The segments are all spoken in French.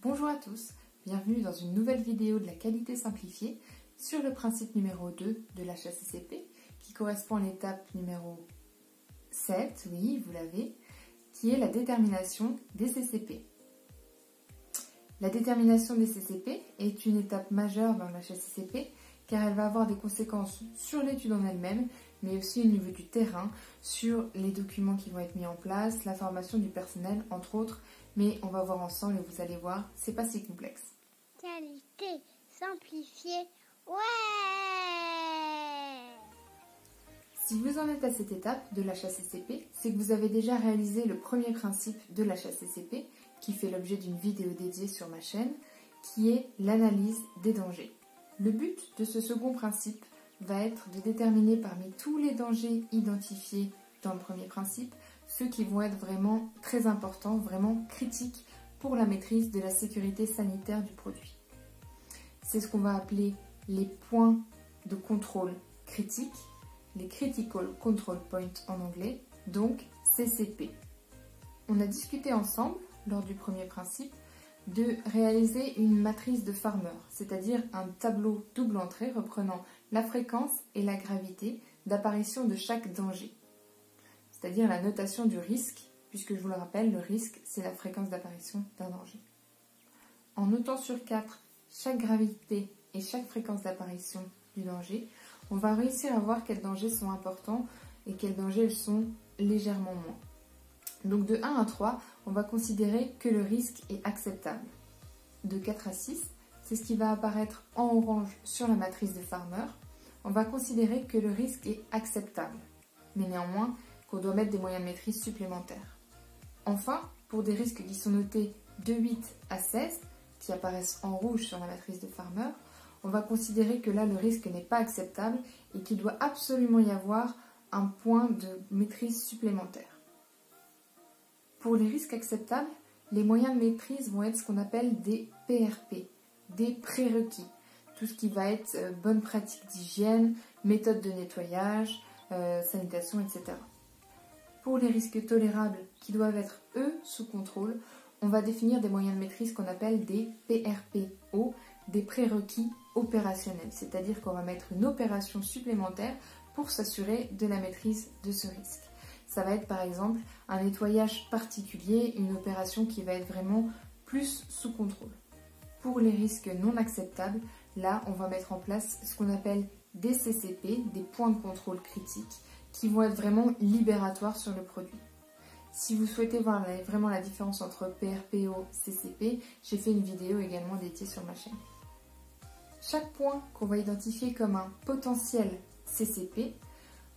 Bonjour à tous, bienvenue dans une nouvelle vidéo de la qualité simplifiée sur le principe numéro 2 de l'HACCP qui correspond à l'étape numéro 7, oui, vous l'avez, qui est la détermination des CCP. La détermination des CCP est une étape majeure dans l'HACCP car elle va avoir des conséquences sur l'étude en elle-même, mais aussi au niveau du terrain, sur les documents qui vont être mis en place, la formation du personnel, entre autres, mais on va voir ensemble et vous allez voir, c'est pas si complexe. Qualité simplifiée, ouais! Si vous en êtes à cette étape de l'HACCP, c'est que vous avez déjà réalisé le premier principe de l'HACCP, qui fait l'objet d'une vidéo dédiée sur ma chaîne, qui est l'analyse des dangers. Le but de ce second principe va être de déterminer parmi tous les dangers identifiés dans le premier principe, ceux qui vont être vraiment très importants, vraiment critiques pour la maîtrise de la sécurité sanitaire du produit. C'est ce qu'on va appeler les points de contrôle critiques, les Critical Control Points en anglais, donc CCP. On a discuté ensemble, lors du premier principe, de réaliser une matrice de Farmer, c'est-à-dire un tableau double entrée reprenant la fréquence et la gravité d'apparition de chaque danger, c'est-à-dire la notation du risque, puisque je vous le rappelle, le risque, c'est la fréquence d'apparition d'un danger. En notant sur 4 chaque gravité et chaque fréquence d'apparition du danger, on va réussir à voir quels dangers sont importants et quels dangers sont légèrement moins. Donc de 1 à 3, on va considérer que le risque est acceptable. De 4 à 6, c'est ce qui va apparaître en orange sur la matrice de Farmer. On va considérer que le risque est acceptable, mais néanmoins qu'on doit mettre des moyens de maîtrise supplémentaires. Enfin, pour des risques qui sont notés de 8 à 16, qui apparaissent en rouge sur la matrice de Farmer, on va considérer que là le risque n'est pas acceptable et qu'il doit absolument y avoir un point de maîtrise supplémentaire. Pour les risques acceptables, les moyens de maîtrise vont être ce qu'on appelle des PRP, des prérequis. Tout ce qui va être bonne pratique d'hygiène, méthode de nettoyage, sanitation, etc. Pour les risques tolérables qui doivent être, eux, sous contrôle, on va définir des moyens de maîtrise qu'on appelle des PRPO, des prérequis opérationnels. C'est-à-dire qu'on va mettre une opération supplémentaire pour s'assurer de la maîtrise de ce risque. Ça va être par exemple un nettoyage particulier, une opération qui va être vraiment plus sous contrôle. Pour les risques non acceptables, là on va mettre en place ce qu'on appelle des CCP, des points de contrôle critiques, qui vont être vraiment libératoires sur le produit. Si vous souhaitez voir vraiment la différence entre PRPO et CCP, j'ai fait une vidéo également dédiée sur ma chaîne. Chaque point qu'on va identifier comme un potentiel CCP,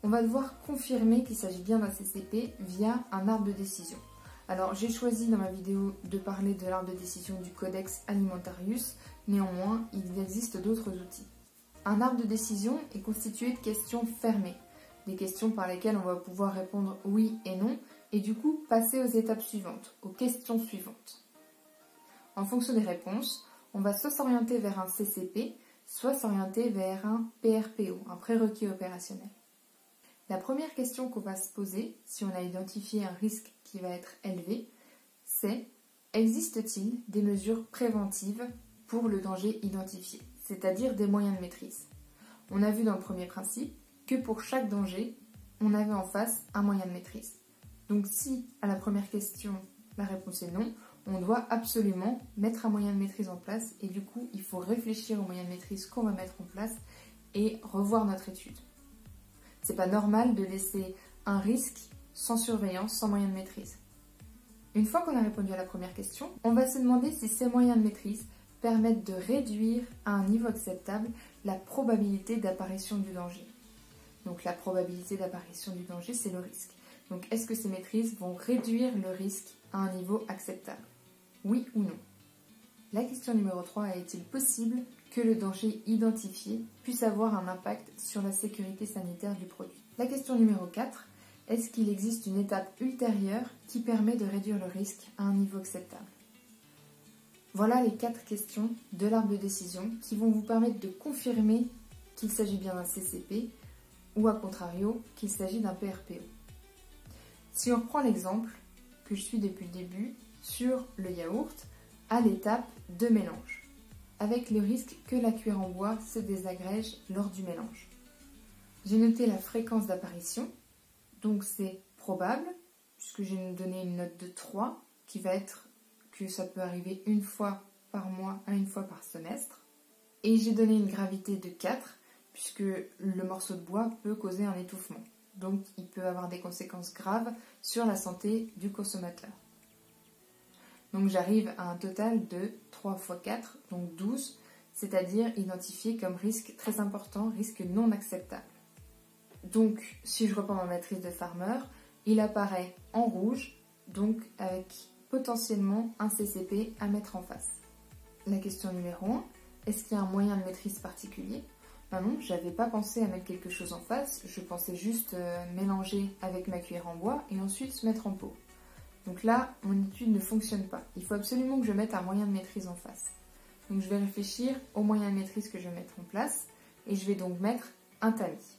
on va devoir confirmer qu'il s'agit bien d'un CCP via un arbre de décision. Alors j'ai choisi dans ma vidéo de parler de l'arbre de décision du Codex Alimentarius, néanmoins il existe d'autres outils. Un arbre de décision est constitué de questions fermées, des questions par lesquelles on va pouvoir répondre oui et non, et du coup passer aux étapes suivantes, aux questions suivantes. En fonction des réponses, on va soit s'orienter vers un CCP, soit s'orienter vers un PRPO, un prérequis opérationnel. La première question qu'on va se poser, si on a identifié un risque qui va être élevé, c'est « Existe-t-il des mesures préventives pour le danger identifié ?» c'est-à-dire des moyens de maîtrise. On a vu dans le premier principe que pour chaque danger, on avait en face un moyen de maîtrise. Donc si à la première question, la réponse est non, on doit absolument mettre un moyen de maîtrise en place et du coup, il faut réfléchir au moyen de maîtrise qu'on va mettre en place et revoir notre étude. C'est pas normal de laisser un risque sans surveillance, sans moyen de maîtrise. Une fois qu'on a répondu à la première question, on va se demander si ces moyens de maîtrise permettent de réduire à un niveau acceptable la probabilité d'apparition du danger. Donc la probabilité d'apparition du danger, c'est le risque. Donc est-ce que ces maîtrises vont réduire le risque à un niveau acceptable? Oui ou non? La question numéro 3, est-il possible que le danger identifié puisse avoir un impact sur la sécurité sanitaire du produit? La question numéro 4, est-ce qu'il existe une étape ultérieure qui permet de réduire le risque à un niveau acceptable? Voilà les 4 questions de l'arbre de décision qui vont vous permettre de confirmer qu'il s'agit bien d'un CCP ou à contrario qu'il s'agit d'un PRPO. Si on reprend l'exemple que je suis depuis le début sur le yaourt, à l'étape de mélange, avec le risque que la cuillère en bois se désagrège lors du mélange. J'ai noté la fréquence d'apparition, donc c'est probable, puisque j'ai donné une note de 3, qui va être que ça peut arriver une fois par mois à une fois par semestre. Et j'ai donné une gravité de 4, puisque le morceau de bois peut causer un étouffement. Donc il peut avoir des conséquences graves sur la santé du consommateur. Donc j'arrive à un total de 3 x 4, donc 12, c'est-à-dire identifié comme risque très important, risque non acceptable. Donc si je reprends ma matrice de Farmer, il apparaît en rouge, donc avec potentiellement un CCP à mettre en face. La question numéro 1, est-ce qu'il y a un moyen de maîtrise particulier ? Ben non, je n'avais pas pensé à mettre quelque chose en face, je pensais juste mélanger avec ma cuillère en bois et ensuite se mettre en pot. Donc là, mon étude ne fonctionne pas. Il faut absolument que je mette un moyen de maîtrise en face. Donc je vais réfléchir au moyen de maîtrise que je vais mettre en place et je vais donc mettre un tamis.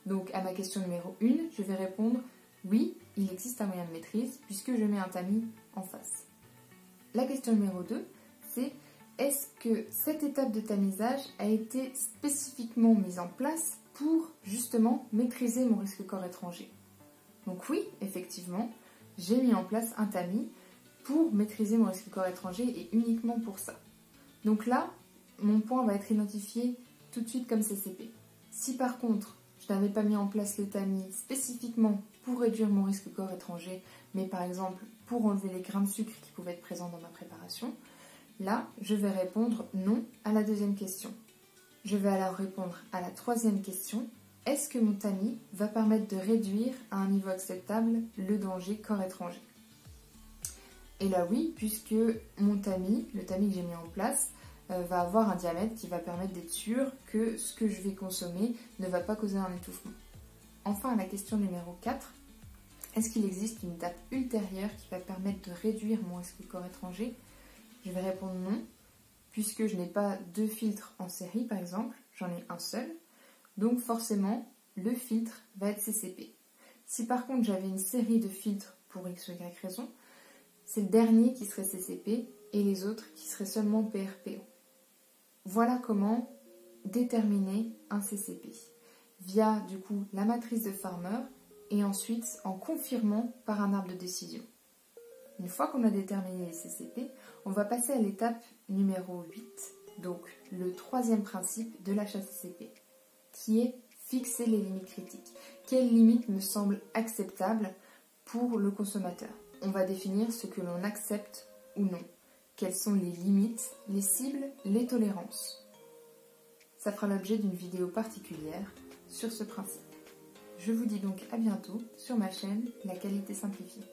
Donc à ma question numéro 1, je vais répondre oui, il existe un moyen de maîtrise puisque je mets un tamis en face. La question numéro 2, c'est est-ce que cette étape de tamisage a été spécifiquement mise en place pour justement maîtriser mon risque corps étranger? Donc oui, effectivement, j'ai mis en place un tamis pour maîtriser mon risque corps étranger et uniquement pour ça. Donc là, mon point va être identifié tout de suite comme CCP. Si par contre, je n'avais pas mis en place le tamis spécifiquement pour réduire mon risque corps étranger, mais par exemple pour enlever les grains de sucre qui pouvaient être présents dans ma préparation, là, je vais répondre non à la deuxième question. Je vais alors répondre à la troisième question. Est-ce que mon tamis va permettre de réduire à un niveau acceptable le danger corps étranger? Et là oui, puisque mon tamis, le tamis que j'ai mis en place, va avoir un diamètre qui va permettre d'être sûr que ce que je vais consommer ne va pas causer un étouffement. Enfin, à la question numéro 4, est-ce qu'il existe une étape ultérieure qui va permettre de réduire mon risque corps étranger? Je vais répondre non, puisque je n'ai pas 2 filtres en série par exemple, j'en ai un seul. Donc forcément, le filtre va être CCP. Si par contre j'avais une série de filtres pour X ou Y raison, c'est le dernier qui serait CCP et les autres qui seraient seulement PRPO. Voilà comment déterminer un CCP via du coup la matrice de Farmer et ensuite en confirmant par un arbre de décision. Une fois qu'on a déterminé les CCP, on va passer à l'étape numéro 8, donc le troisième principe de l'HACCP, qui est fixer les limites critiques. Quelles limites me semblent acceptables pour le consommateur? On va définir ce que l'on accepte ou non. Quelles sont les limites, les cibles, les tolérances. Ça fera l'objet d'une vidéo particulière sur ce principe. Je vous dis donc à bientôt sur ma chaîne La Qualité Simplifiée.